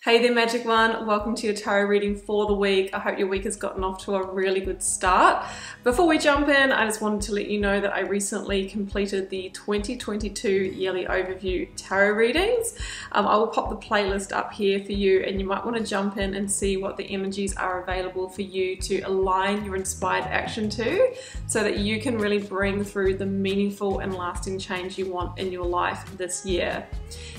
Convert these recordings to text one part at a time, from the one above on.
Hey there, Magic One. Welcome to your tarot reading for the week. I hope your week has gotten off to a really good start. Before we jump in, I just wanted to let you know that I recently completed the 2022 yearly overview tarot readings. I will pop the playlist up here for you, and you might want to jump in and see what the energies are available for you to align your inspired action to, so that you can really bring through the meaningful and lasting change you want in your life this year.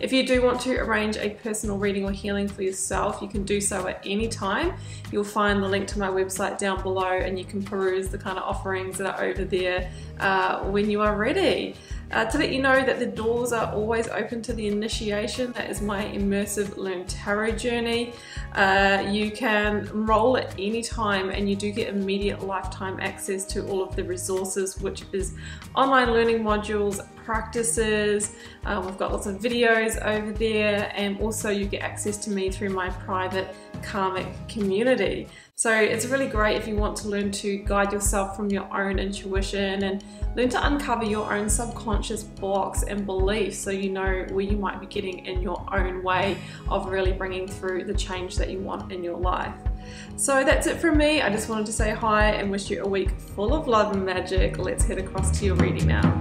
If you do want to arrange a personal reading or healing for yourself, you can do so at any time. You'll find the link to my website down below, and you can peruse the kind of offerings that are over there when you are ready. To let you know that the doors are always open to the initiation. That is my immersive Learn Tarot journey. You can enroll at any time, and you do get immediate lifetime access to all of the resources, which is online learning modules, practices. We've got lots of videos over there, and also you get access to me through my private karmic community. So it's really great if you want to learn to guide yourself from your own intuition and learn to uncover your own subconscious blocks and beliefs, so you know where you might be getting in your own way of really bringing through the change that you want in your life. So that's it from me. I just wanted to say hi and wish you a week full of love and magic. Let's head across to your reading now.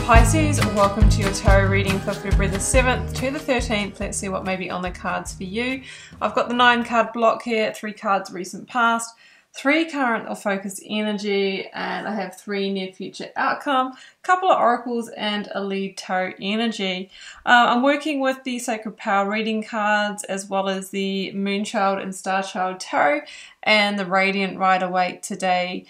Pisces, welcome to your tarot reading for February the 7th to the 13th. Let's see what may be on the cards for you. I've got the 9-card block here, 3 cards recent past, 3 current or focused energy, and I have 3 near future outcome, a couple of oracles, and a lead tarot energy. I'm working with the Sacred Power reading cards, as well as the Moonchild and Starchild tarot, and the Radiant Rider-Waite today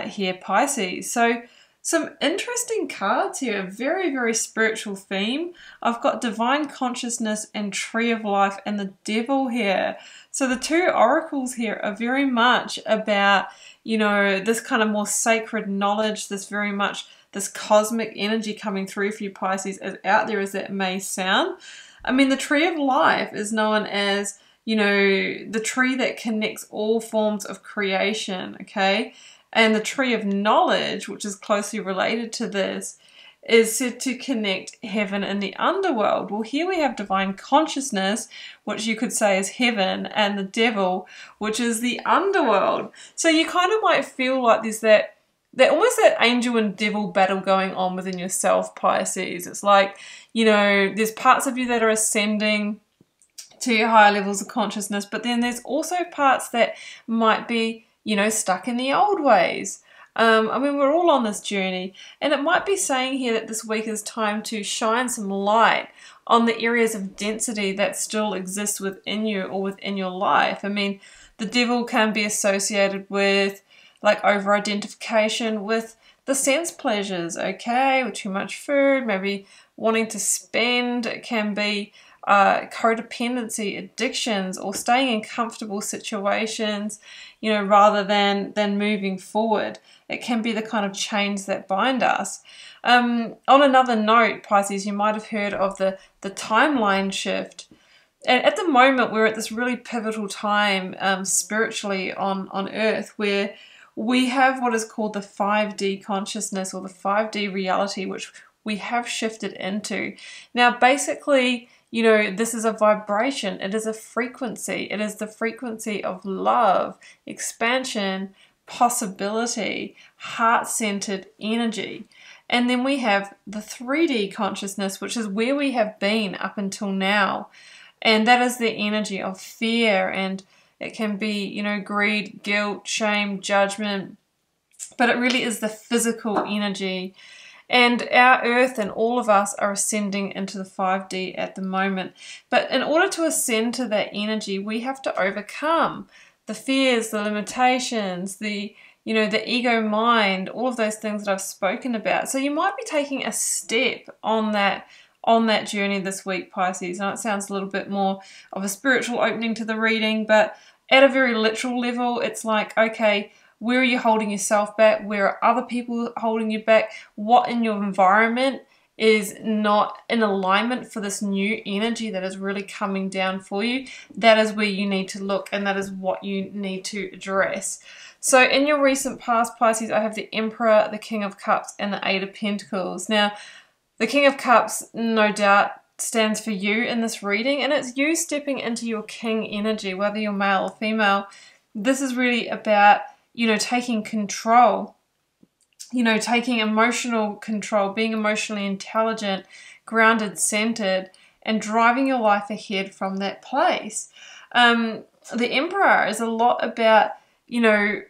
here, Pisces. So some interesting cards here, a very, very spiritual theme. I've got Divine Consciousness and Tree of Life and the Devil here. So the 2 oracles here are very much about, you know, this kind of more sacred knowledge, this very much, this cosmic energy coming through for you, Pisces, as out there as that may sound. I mean, the Tree of Life is known as, you know, the tree that connects all forms of creation, okay? And the Tree of Knowledge, which is closely related to this, is said to connect heaven and the underworld. Well, here we have Divine Consciousness, which you could say is heaven, and the Devil, which is the underworld. So you kind of might feel like there's that almost that angel and devil battle going on within yourself, Pisces. It's like, you know, there's parts of you that are ascending to higher levels of consciousness, but then there's also parts that might be, you know, stuck in the old ways. I mean, we're all on this journey, and it might be saying here that this week is time to shine some light on the areas of density that still exist within you or within your life. I mean, the devil can be associated with like over-identification with the sense pleasures, okay, with too much food, maybe wanting to spend. It can be codependency, addictions, or staying in comfortable situations, you know, rather than moving forward. It can be the kind of chains that bind us. On another note, Pisces, you might have heard of the timeline shift. And at the moment, we're at this really pivotal time spiritually on Earth, where we have what is called the 5D consciousness, or the 5D reality, which we have shifted into. Now, basically, you know, this is a vibration. It is a frequency. It is the frequency of love, expansion, possibility, heart-centered energy. And then we have the 3D consciousness, which is where we have been up until now. And that is the energy of fear, and it can be, you know, greed, guilt, shame, judgment. But it really is the physical energy. And our Earth and all of us are ascending into the 5D at the moment. But in order to ascend to that energy, we have to overcome the fears, the limitations, the, you know, the ego mind, all of those things that I've spoken about. So you might be taking a step on that journey this week, Pisces. I know it sounds a little bit more of a spiritual opening to the reading, but at a very literal level, it's like, okay, where are you holding yourself back? Where are other people holding you back? What in your environment is not in alignment for this new energy that is really coming down for you, that is where you need to look, and that is what you need to address. So in your recent past, Pisces, I have the Emperor, the King of Cups, and the Eight of Pentacles. Now, the King of Cups, no doubt, stands for you in this reading, and it's you stepping into your king energy, whether you're male or female. This is really about, you know, taking control, you know, taking emotional control, being emotionally intelligent, grounded, centered, and driving your life ahead from that place. The Emperor is a lot about, you know,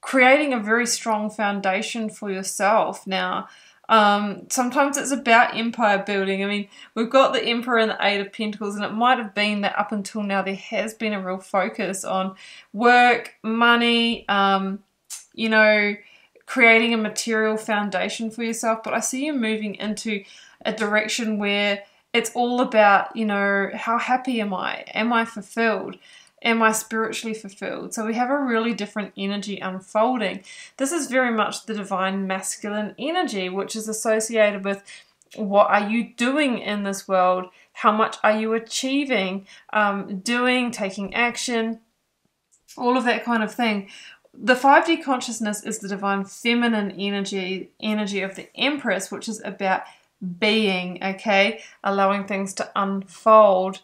creating a very strong foundation for yourself. Now, sometimes it's about empire building. I mean, we've got the Emperor and the Eight of Pentacles, and it might have been that up until now there has been a real focus on work, money, you know, creating a material foundation for yourself. But I see you moving into a direction where it's all about, you know, how happy am I? Am I fulfilled? Am I spiritually fulfilled? So we have a really different energy unfolding. This is very much the divine masculine energy, which is associated with what are you doing in this world? How much are you achieving, doing, taking action, all of that kind of thing. The 5D consciousness is the divine feminine energy of the Empress, which is about being, okay? Allowing things to unfold,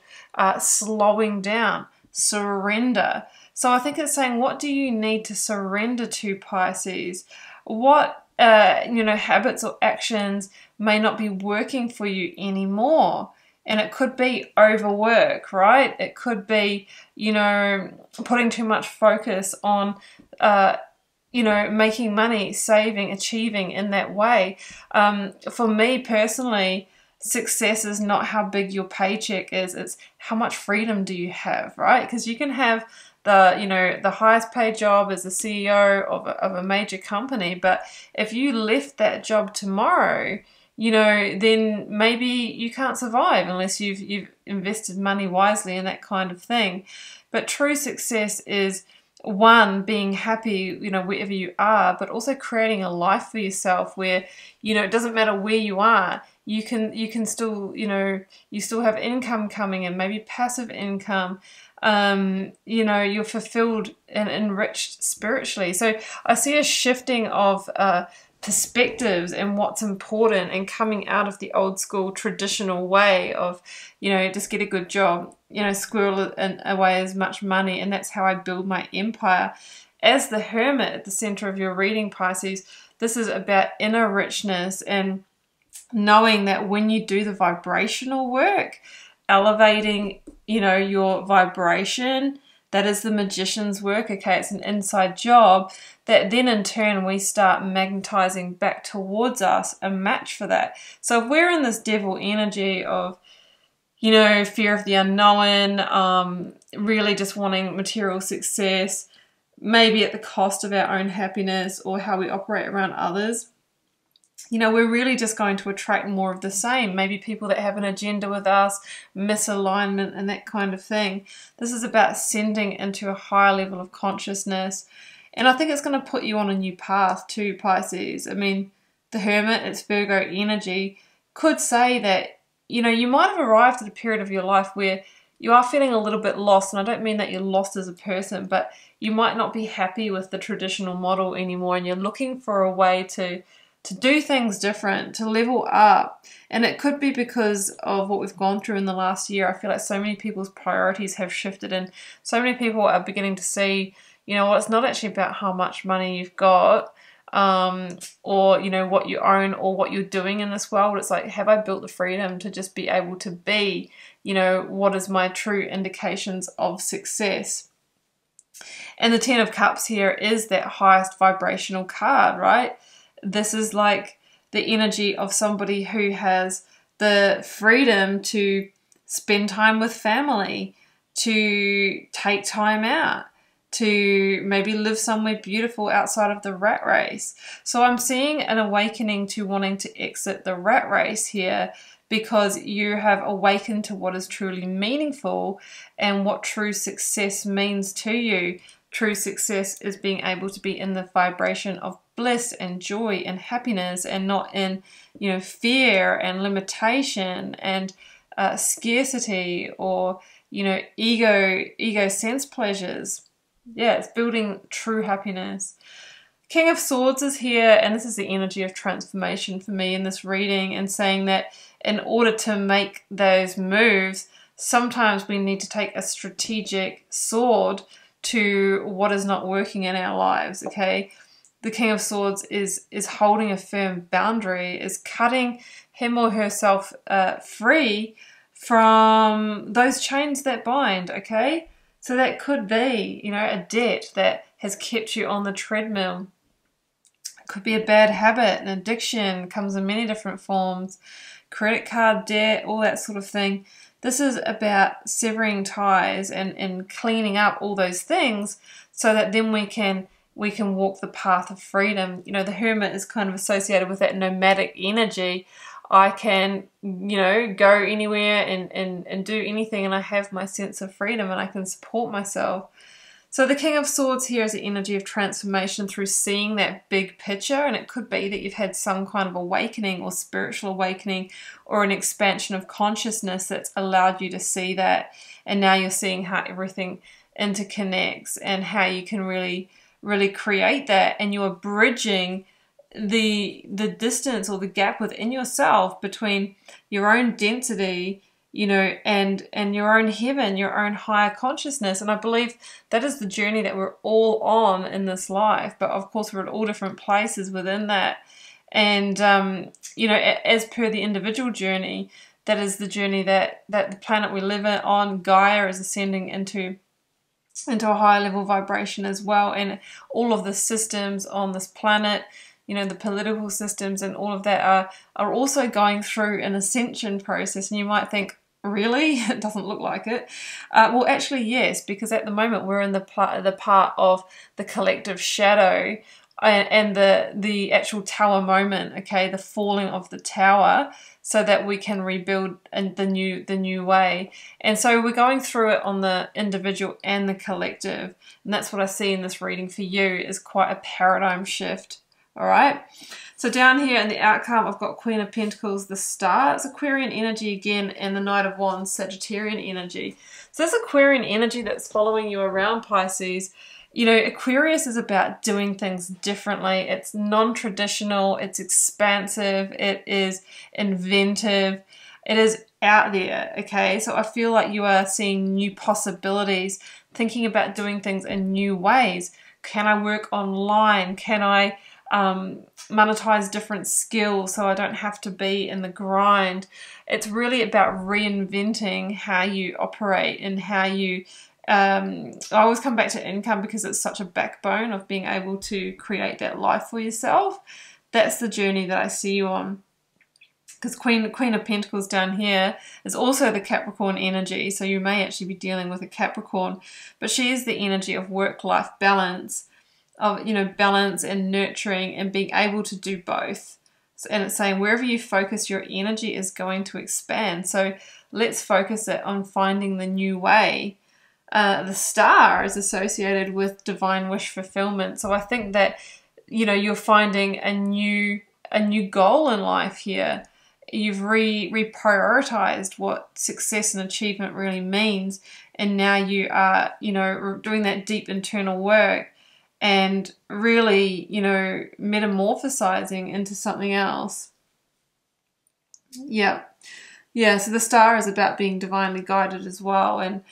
slowing down. Surrender. So I think it's saying, what do you need to surrender to, Pisces? What you know, habits or actions may not be working for you anymore? And it could be overwork, right? It could be, you know, putting too much focus on you know, making money, saving, achieving in that way. For me personally, success is not how big your paycheck is, it's how much freedom do you have, right? Because you can have the, you know, the highest paid job as the CEO of a major company, but if you left that job tomorrow, you know, then maybe you can't survive unless you've invested money wisely and that kind of thing. But true success is, one, being happy, you know, wherever you are, but also creating a life for yourself where, you know, it doesn't matter where you are, you can still, you know, you still have income coming in, maybe passive income, you know, you're fulfilled and enriched spiritually. So I see a shifting of perspectives and what's important, and coming out of the old school traditional way of, you know, just get a good job, you know, squirrel away as much money, and that's how I build my empire. As the Hermit at the center of your reading, Pisces, this is about inner richness and knowing that when you do the vibrational work, elevating, you know, your vibration, that is the magician's work, okay? It's an inside job that then in turn we start magnetizing back towards us a match for that. So if we're in this devil energy of, you know, fear of the unknown, really just wanting material success, maybe at the cost of our own happiness or how we operate around others, you know, we're really just going to attract more of the same. Maybe people that have an agenda with us, misalignment and that kind of thing. This is about sending into a higher level of consciousness. And I think it's going to put you on a new path too, Pisces. I mean, the Hermit, it's Virgo energy, could say that, you know, you might have arrived at a period of your life where you are feeling a little bit lost. And I don't mean that you're lost as a person, but you might not be happy with the traditional model anymore, and you're looking for a way to do things different, to level up. And it could be because of what we've gone through in the last year. I feel like so many people's priorities have shifted, and so many people are beginning to see, you know, well, it's not actually about how much money you've got, or, you know, what you own or what you're doing in this world. It's like, have I built the freedom to just be able to be, you know, what is my true indications of success? And the Ten of Cups here is that highest vibrational card, right? This is like the energy of somebody who has the freedom to spend time with family, to take time out, to maybe live somewhere beautiful outside of the rat race. So I'm seeing an awakening to wanting to exit the rat race here, because you have awakened to what is truly meaningful and what true success means to you. true success is being able to be in the vibration of bliss and joy and happiness, and not in, you know, fear and limitation and scarcity, or, you know, ego sense pleasures. Yeah, it's building true happiness. King of Swords is here, and this is the energy of transformation for me in this reading, and saying that in order to make those moves, sometimes we need to take a strategic sword to what is not working in our lives, okay? The King of Swords is holding a firm boundary, is cutting him or herself free from those chains that bind, okay? So that could be, you know, a debt that has kept you on the treadmill. It could be a bad habit, an addiction, comes in many different forms, credit card debt, all that sort of thing. This is about severing ties and cleaning up all those things, so that then we can walk the path of freedom. You know, the Hermit is kind of associated with that nomadic energy. I can, you know, go anywhere and do anything, and I have my sense of freedom, and I can support myself. So the King of Swords here is the energy of transformation through seeing that big picture, and it could be that you've had some kind of awakening or spiritual awakening or an expansion of consciousness that's allowed you to see that, and now you're seeing how everything interconnects and how you can really, really create that, and you're bridging the distance or the gap within yourself between your own density, you know, and your own heaven, your own higher consciousness. And I believe that is the journey that we're all on in this life. But of course, we're at all different places within that. And, you know, as per the individual journey, that is the journey that the planet we live on, Gaia, is ascending into a higher level vibration as well. And all of the systems on this planet, you know, the political systems and all of that are also going through an ascension process. And you might think, really? It doesn't look like it. Well, actually, yes, because at the moment we're in the part of the collective shadow and the actual tower moment, okay, the falling of the tower, so that we can rebuild in the new way. And so we're going through it on the individual and the collective. And that's what I see in this reading for you, is quite a paradigm shift. All right, so down here in the outcome, I've got Queen of Pentacles, the Star. It's Aquarian energy again, and the Knight of Wands, Sagittarian energy. So this Aquarian energy that's following you around, Pisces. You know, Aquarius is about doing things differently. It's non-traditional, it's expansive, it is inventive, it is out there, okay? So I feel like you are seeing new possibilities, thinking about doing things in new ways. Can I work online? Can I monetize different skills so I don't have to be in the grind? It's really about reinventing how you operate and how you I always come back to income, because it's such a backbone of being able to create that life for yourself. That's the journey that I see you on. Because Queen of Pentacles down here is also the Capricorn energy, so you may actually be dealing with a Capricorn, but she is the energy of work-life balance, of, you know, balance and nurturing and being able to do both. And it's saying wherever you focus your energy is going to expand. So let's focus it on finding the new way. The Star is associated with divine wish fulfillment. So I think that, you know, you're finding a new goal in life here. You've reprioritized what success and achievement really means, and now you are, you know, doing that deep internal work and really, you know, metamorphosizing into something else. Yeah, so the Star is about being divinely guided as well, and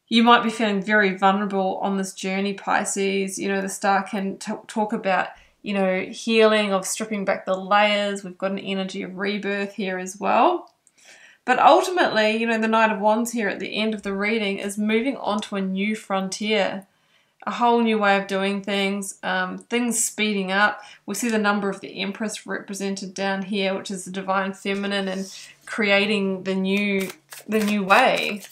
you might be feeling very vulnerable on this journey, Pisces. You know, the Star can talk about, you know, healing, of stripping back the layers. We've got an energy of rebirth here as well. But ultimately, you know, the Knight of Wands here at the end of the reading is moving on to a new frontier, a whole new way of doing things, things speeding up. We see the number of the Empress represented down here, which is the divine feminine, and creating the new way.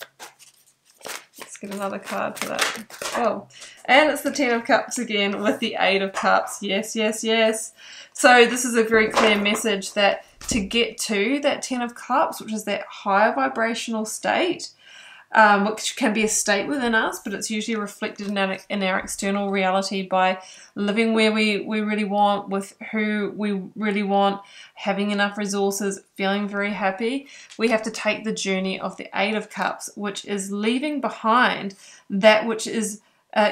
Let's get another card for that. Oh, and it's the Ten of Cups again with the Eight of Cups. Yes, yes, yes. So this is a very clear message that to get to that Ten of Cups, which is that higher vibrational state, which can be a state within us, but it's usually reflected in our external reality by living where we really want, with who we really want, having enough resources, feeling very happy. We have to take the journey of the Eight of Cups, which is leaving behind that which is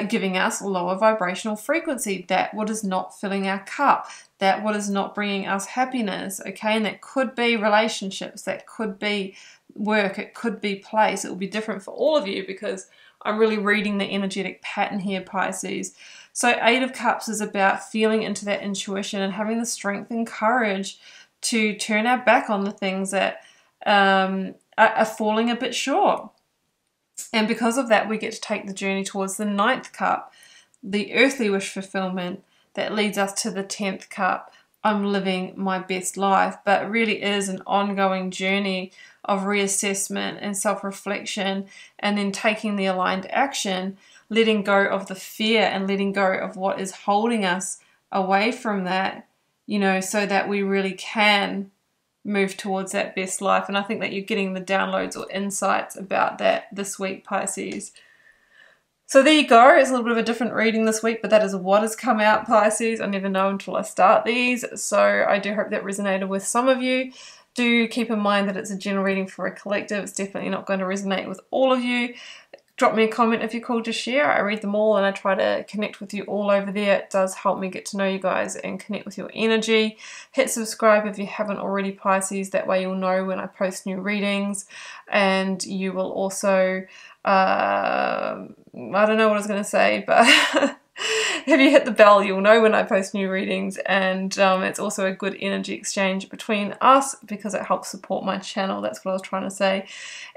giving us lower vibrational frequency, that what is not filling our cup, that what is not bringing us happiness, okay? And that could be relationships, that could be work, it could be place. It will be different for all of you because I'm really reading the energetic pattern here, Pisces. So Eight of Cups is about feeling into that intuition and having the strength and courage to turn our back on the things that are falling a bit short. And because of that, we get to take the journey towards the Ninth Cup, the earthly wish fulfillment that leads us to the 10th Cup. I'm living my best life, but it really is an ongoing journey of reassessment and self-reflection, and then taking the aligned action, letting go of the fear and letting go of what is holding us away from that, you know, so that we really can move towards that best life. And I think that you're getting the downloads or insights about that this week, Pisces. So there you go. It's a little bit of a different reading this week, but that is what has come out, Pisces. I never know until I start these. So I do hope that resonated with some of you. Do keep in mind that it's a general reading for a collective. It's definitely not going to resonate with all of you. Drop me a comment if you're called to share. I read them all and I try to connect with you all over there. It does help me get to know you guys and connect with your energy. Hit subscribe if you haven't already, Pisces. That way you'll know when I post new readings. And you will also, I don't know what I was going to say, but if you hit the bell, you'll know when I post new readings. And it's also a good energy exchange between us because it helps support my channel. That's what I was trying to say.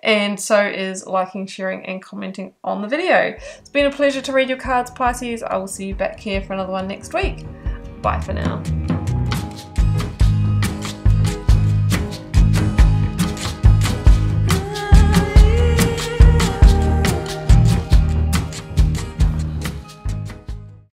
And so is liking, sharing, and commenting on the video. It's been a pleasure to read your cards, Pisces. I will see you back here for another one next week. Bye for now.